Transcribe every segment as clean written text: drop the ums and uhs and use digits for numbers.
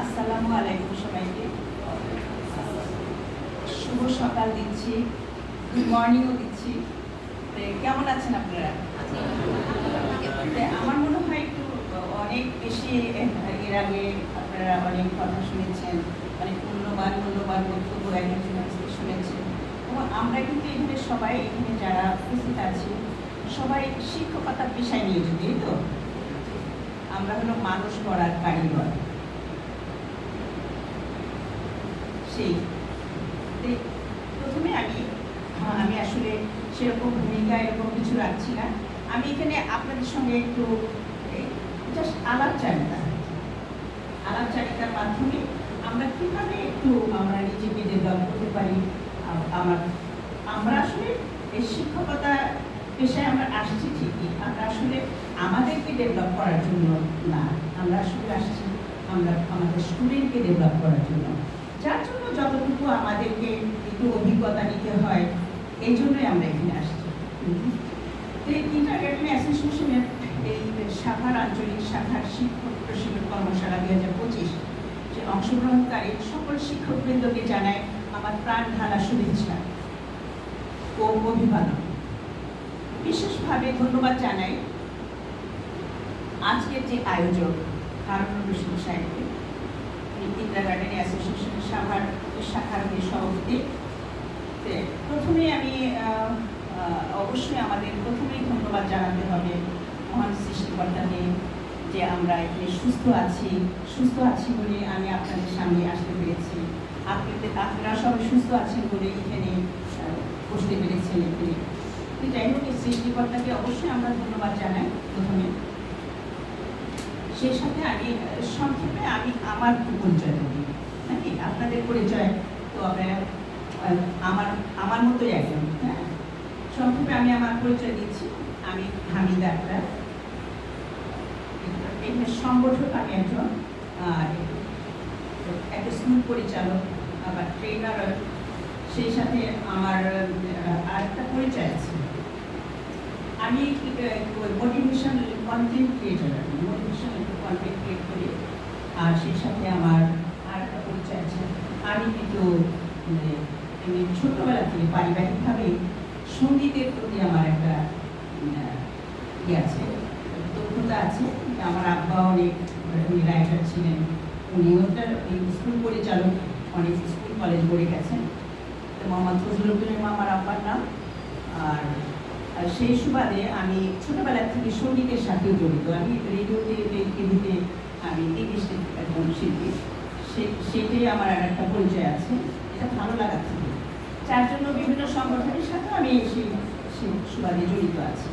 আসসালামু আলাইকুম সবাইকে। শুভ সকাল দিচ্ছি, গুড মর্নিংও দিচ্ছি। কেমন আছেন আপনারা? আমার মনে হয় একটু অনেক বেশি এর আগে আপনারা অনেক কথা শুনেছেন, অনেক মূল্যবান মূল্যবান বক্তব্য একজন শুনেছেন। এবং আমরা কিন্তু এখানে সবাই এখানে যারা উপস্থিত আছি সবাই শিক্ষকতা পেশায় নিয়োজিত। তো আমরা হলো মানুষ গড়ার কারিগর। সেই প্রথমে আমি আসলে সেরকম ভূমিকা এরকম কিছু রাখছি না। আমি এখানে আপনাদের সঙ্গে একটু জাস্ট আলাপচারিতার মাধ্যমে আমরা কীভাবে একটু আমরা নিজেকে ডেভেলপ করতে পারি। আমরা আসলে এই শিক্ষকতা পেশায় আমরা আসছি ঠিকই, আমরা আসলে আমাদেরকে ডেভেলপ করার জন্য না, আমরা আসলে আসছি আমরা আমাদের স্টুডেন্টকে ডেভেলপ করার জন্য, যার জন্য যতটুকু আমাদেরকে একটু অভিজ্ঞতা নিতে হয়, এই জন্যই আমরা এখানে আসছি। এই ইন্টারগ্রেশন অ্যাসোসিয়েশনের এই শাখার আঞ্চলিক শাখার শিক্ষক প্রশিক্ষণ কর্মশালা 2025 যে অংশগ্রহণকারী সকল শিক্ষকবৃন্দকে জানায় আমার প্রাণ ঢালা শুভেচ্ছা ও অভিবাদন। বিশেষভাবে ধন্যবাদ জানাই আজকের যে আয়োজক হারুন রশিদ সাহেবকে, ইন্টারগ্রেশন অ্যাসোসিয়েশন শাখার সভাপতি। প্রথমে আমি অবশ্যই আমাদের প্রথমেই ধন্যবাদ জানাতে হবে মহান সৃষ্টিকর্তাকে যে আমরা এখানে সুস্থ আছি বলে আমি আপনাদের সামনে আসতে পেরেছি। আপনারা সবাই সুস্থ আছেন বলে এখানে বসতে পেরেছেন এখানে। যাই হোক, এই সৃষ্টিকর্তাকে অবশ্যই আমরা ধন্যবাদ জানাই প্রথমে। সেই সাথে আমি সংক্ষেপে আমার পরিচয় করি নাকি আপনাদের পরিচয় তো আমার মতোই একজন। হ্যাঁ, সংক্ষেপে আমি আমার পরিচয় দিচ্ছি। আমি হামিদা আক্তার, এখানে সংগঠক। আমি একটা স্কুল পরিচালক, আবার ট্রেনার। সেই সাথে আমার আরেকটা পরিচয় আছে, আমি মোটিভেশন কন্টেন্ট ক্রিয়েটার করি। আর সেই সাথে আমার আরেকটা পরিচয় আছে, আমি কিন্তু ছোটবেলা থেকে পারিবারিকভাবে সঙ্গীতের প্রতি আমার একটা আছে, দক্ষতা আছে। আমার আব্বা উনি রাইটার ছিলেন, উনিও স্কুল পরিচালক, অনেক স্কুল কলেজ পড়ে গেছেন। মোহাম্মদ ফজলুদ্দিন আমার আব্বার নাম। আর সেই সুবাদে আমি ছোটবেলা থেকে সঙ্গীতের সাথেও জড়িত। আমি রেডিওতে টিভিতে আমি ইংলিশে একজন শিল্পী, সেটাই আমার আর একটা পরিচয় আছে। এটা ভালো লাগার থেকে, যার জন্য বিভিন্ন সংগঠনের সাথে আমি সেই সুবাদে জড়িত আছি।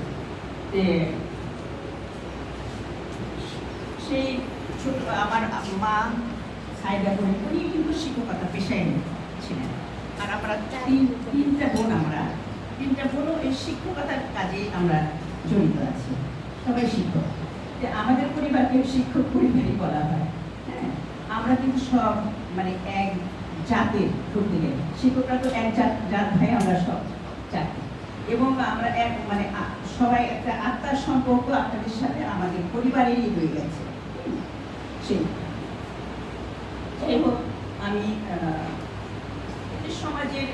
সেই ছোট আমার মা সাইদা করে উনি কিন্তু শিক্ষকতা পেশায় ছিলেন। আর আমরা তিনটা বোনও এই শিক্ষকতার কাজে আমরা জড়িত আছি, সবাই শিক্ষক। আমাদের পরিবারকে শিক্ষক পরিবারই বলা হয়। হ্যাঁ, আমরা কিন্তু সব এক জাতের ধরতে গেলে শিক্ষকরা তো এক জাত ভাই, আমরা সব জাতি। এবং আমরা সবাই একটা আত্মার সম্পর্ক আপনাদের সাথে আমাদের পরিবারেরই হয়ে গেছে। সেই যাই হোক, আমি সমাজের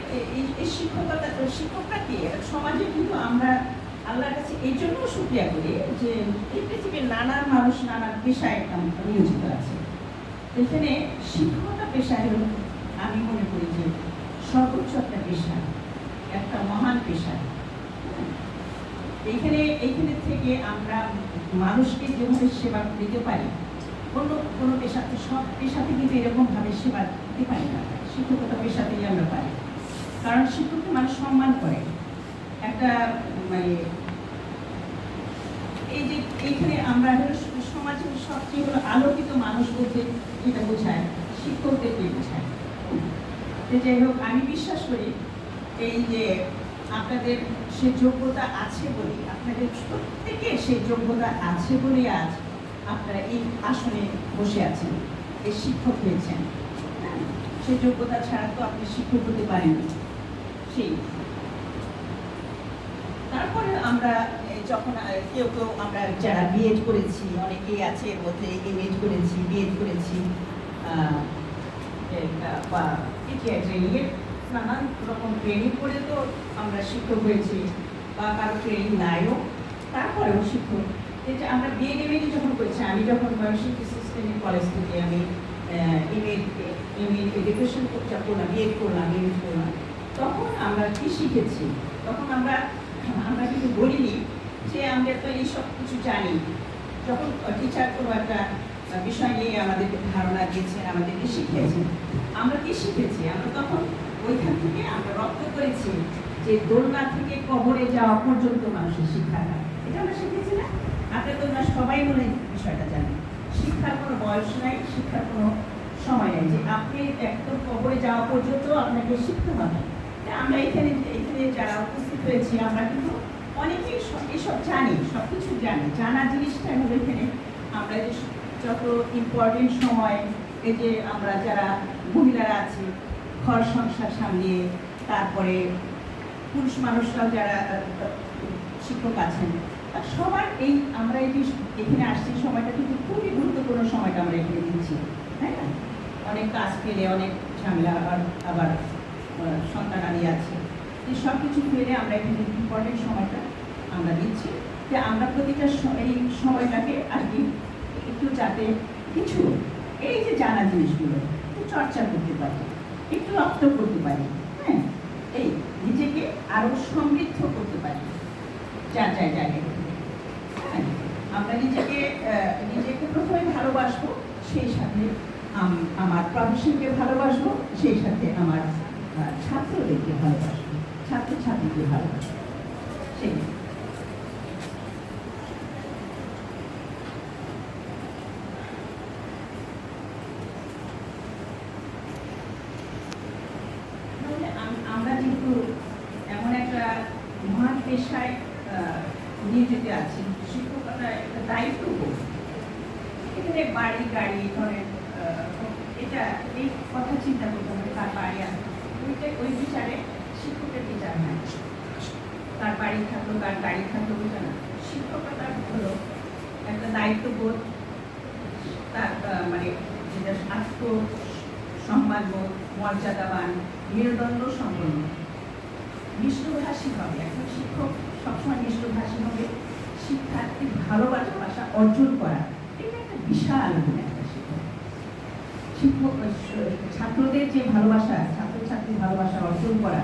এই শিক্ষকরা কি সমাজে কিন্তু আমরা আল্লাহর কাছে এই জন্য শুকরিয়া করি যে এই পৃথিবীর নানান মানুষ নানান পেশায় নিয়োজিত আছে। এখানে শিক্ষকতা পেশা হল আমি মনে করি যে সর্বোচ্চ একটা পেশা, একটা মহান পেশা। এইখানে থেকে আমরা মানুষকে যেভাবে সেবা দিতে পারি, অন্য কোনো পেশাতে সব পেশাতে কিন্তু এরকমভাবে সেবা দিতে পারি না, শিক্ষকতা পেশাতেই আমরা পারি। কারণ শিক্ষককে মানুষ সম্মান করে। একটা এই যে এইখানে আমরা সমাজের সবচেয়ে আলোকিত মানুষ বলতে যেটা বোঝায়, শিক্ষকদেরকে বোঝায়। যাই হোক, আমি বিশ্বাস করি এই যে আপনাদের সে যোগ্যতা আছে বলে, আপনাদের প্রত্যেকে সেই যোগ্যতা আছে বলে আজ আপনারা এই আসনে বসে আছেন, এই শিক্ষক হয়েছেন। সেই যোগ্যতা ছাড়া তো আপনি শিক্ষক হতে পারেন। সেই তারপরে আমরা যখন কেউ আমরা যারা বিএড করেছি, অনেকেই আছে এর মধ্যে এমএড করেছি, বিএড করেছি, বা টিচার ট্রেনিংয়ের নানান রকম ট্রেনিং করে তো আমরা শিক্ষক হয়েছি, বা কারো ট্রেনিং নাইও তারপরেও শিক্ষক। যেটা আমরা বিএড যখন করেছি, আমি যখন বয়সী সিস্টেমের কলেজ থেকে আমি এডুকেশন করলাম, বিএড করলাম, বিএড করলাম, তখন আমরা কি শিখেছি? তখন আমরা কিন্তু বলিনি যে আমরা তো এইসব কিছু জানি। যখন টিচার কোনো একটা বিষয় নিয়ে আমাদেরকে ধারণা দিয়েছেন, আমাদেরকে শিখিয়েছেন, আমরা কি শিখেছি? আমরা তখন ওইখান থেকে আমরা রপ্ত করেছি যে দোলনা থেকে কবরে যাওয়া পর্যন্ত মানুষের শিক্ষাটা, এটা আমরা শিখেছি না? আপনি তো না সবাই মনে বিষয়টা জানেন, শিক্ষার কোনো বয়স নাই, শিক্ষার কোনো সময় নেই, যে আপনি একদম কবরে যাওয়া পর্যন্ত আপনাকে শিখতে হবে। আমরা এখানে যারা উপস্থিত হয়েছি, আমরা কিন্তু অনেকেই এসব জানি, সব কিছু জানি। জানা জিনিসটা হলো এখানে আমরা যে যত ইম্পর্টেন্ট সময়, এই যে আমরা যারা মহিলারা আছি ঘর সংসার সামলিয়ে, তারপরে পুরুষ মানুষরাও যারা শিক্ষক আছেন, সবার এই আমরা এই যে এখানে আসছি সময়টা কিন্তু খুবই গুরুত্বপূর্ণ সময়টা আমরা এখানে দিচ্ছি, তাই না? অনেক কাজ পেলে, অনেক ঝামেলা, আবার সন্তানাদি আছে, এই সব কিছু ফেলে আমরা এখানে ইম্পর্টেন্ট সময়টা আমরা দিচ্ছি, যে আমরা প্রতিটা এই সময়টাকে আর কি একটু যাতে কিছু এই যে জানা জিনিসগুলো একটু চর্চা করতে পারি, একটু রপ্ত করতে পারি, হ্যাঁ, এই নিজেকে আরো সমৃদ্ধ করতে পারি জায়গায়। হ্যাঁ, আমরা নিজেকে প্রথমে ভালোবাসবো, সেই সাথে আমার প্রফেশনকে ভালোবাসবো, সেই সাথে আমার ছাত্রদেরকে ভালোবাসবো, ছাত্রছাত্রীকে ভালোবাসবো, সেই আমরা যেহেতু এমন একটা মহান পেশায় নিয়োজিত আছি, শিক্ষকতা একটা দায়িত্ব। এখানে বাড়ি গাড়ি ধরেন, এটা এই কথা চিন্তা করতে হবে, তার বাড়ি আছে ওই বিচারে শিক্ষকের বিচার হয়, তার বাড়ি থাকলো, তার গাড়ি থাকলো, বুঝে না। শিক্ষকতা হলো একটা দায়িত্ববোধ, তার মানে যেটা আত্মসম্মানবোধ, মর্যাদাবান, মেরুদণ্ড সম্পন্ন, মিষ্টভাষী হবে। এখন শিক্ষক সবসময় মিষ্টভাষী হবে, শিক্ষার্থীর ভালোবাসা অর্জন করা, এটা একটা বিশাল গুণ। একটা শিক্ষক ছাত্রদের যে ভালোবাসা, ছাত্রছাত্রীর ভালোবাসা অর্জন করা,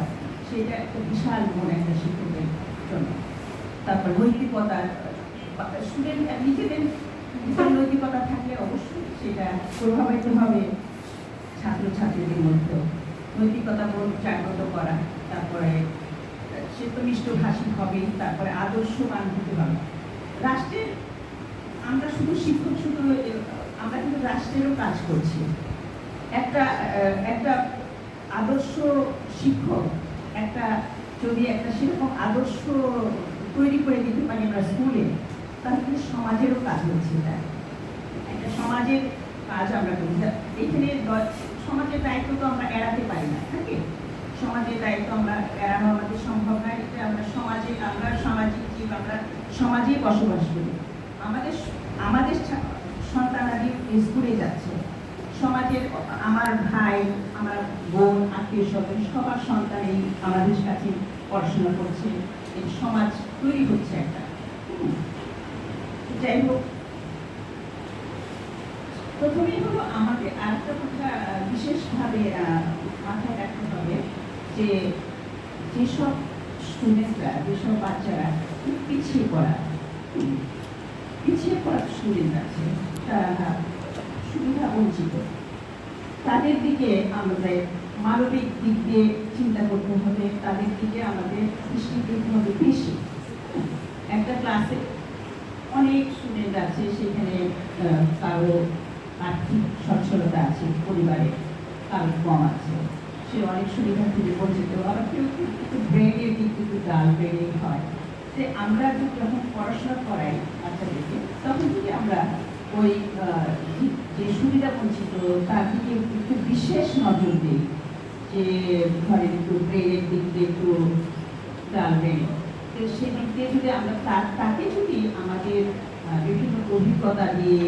সেটা একটা বিশাল গুণ একটা শিক্ষকের জন্য। তারপর নৈতিকতা, স্টুডেন্ট নিজেদের নৈতিকতা থাকলে অবশ্যই সেটা প্রভাবিত হবে ছাত্রছাত্রীদের মধ্যে। নৈতিকতা বোধ জাগ্রত করা, তারপরে সে তো মিষ্টভাষী হবে, তারপরে আদর্শবান হতে হবে। রাষ্ট্রের আমরা শুধু শিক্ষক, আমরা কিন্তু রাষ্ট্রেরও কাজ করছি। একটা আদর্শ শিক্ষক, যদি একটা সেরকম আদর্শ তৈরি করে দিতে পারি আমরা স্কুলে, তাহলে কিন্তু সমাজেরও কাজ হচ্ছে। এটা একটা সমাজের কাজ আমরা করি। এখানে সমাজের দায়িত্ব তো আমরা এড়াতে পারি না, থাকে সমাজের দায়িত্ব আমরা এড়ানো আমাদের সম্ভব নয়। এটা আমরা সামাজিক জীব, আমরা সমাজেই বসবাস করি। আমাদের সন্তানাদি স্কুলে যাচ্ছে, সমাজের আমার ভাই, আমার বোন, আত্মীয় স্বজন সবার সন্তানই আমাদের কাছে পড়াশোনা করছে, এই সমাজ তৈরি হচ্ছে একটা। যাই হোক, প্রথমেই হলো আমাদের আরেকটা কথা বিশেষভাবে মাথায় রাখতে হবে, যে যেসব স্টুডেন্টরা, যেসব বাচ্চারা পিছিয়ে পড়া স্টুডেন্ট আছে, তারা সুবিধা বঞ্চিত, তাদের দিকে আমাদের মানবিক দিক দিয়ে চিন্তা করতে হবে, তাদের দিকে আমাদের দৃষ্টি দিতে হবে বেশি। একটা ক্লাসে অনেক স্টুডেন্ট আছে, সেখানে কারো আর্থিক সচ্ছলতা আছে, পরিবারে কারো কম আছে, সে অনেক সুবিধা থেকে বঞ্চিত, আবার কেউ একটু ব্রেনের দিক একটু ডাল ব্রেনে হয়। যে আমরা যখন পড়াশোনা করাই বাচ্চাদেরকে, তখন যদি আমরা ওই যে সুবিধা বঞ্চিত তার দিকে একটু বিশেষ নজর দিই, যে ধরেন একটু ব্রেনের দিক দিয়ে একটু ডাল ব্রেন, তো সেদিক দিয়ে যদি আমরা তাকে যদি আমাদের বিভিন্ন অভিজ্ঞতা দিয়ে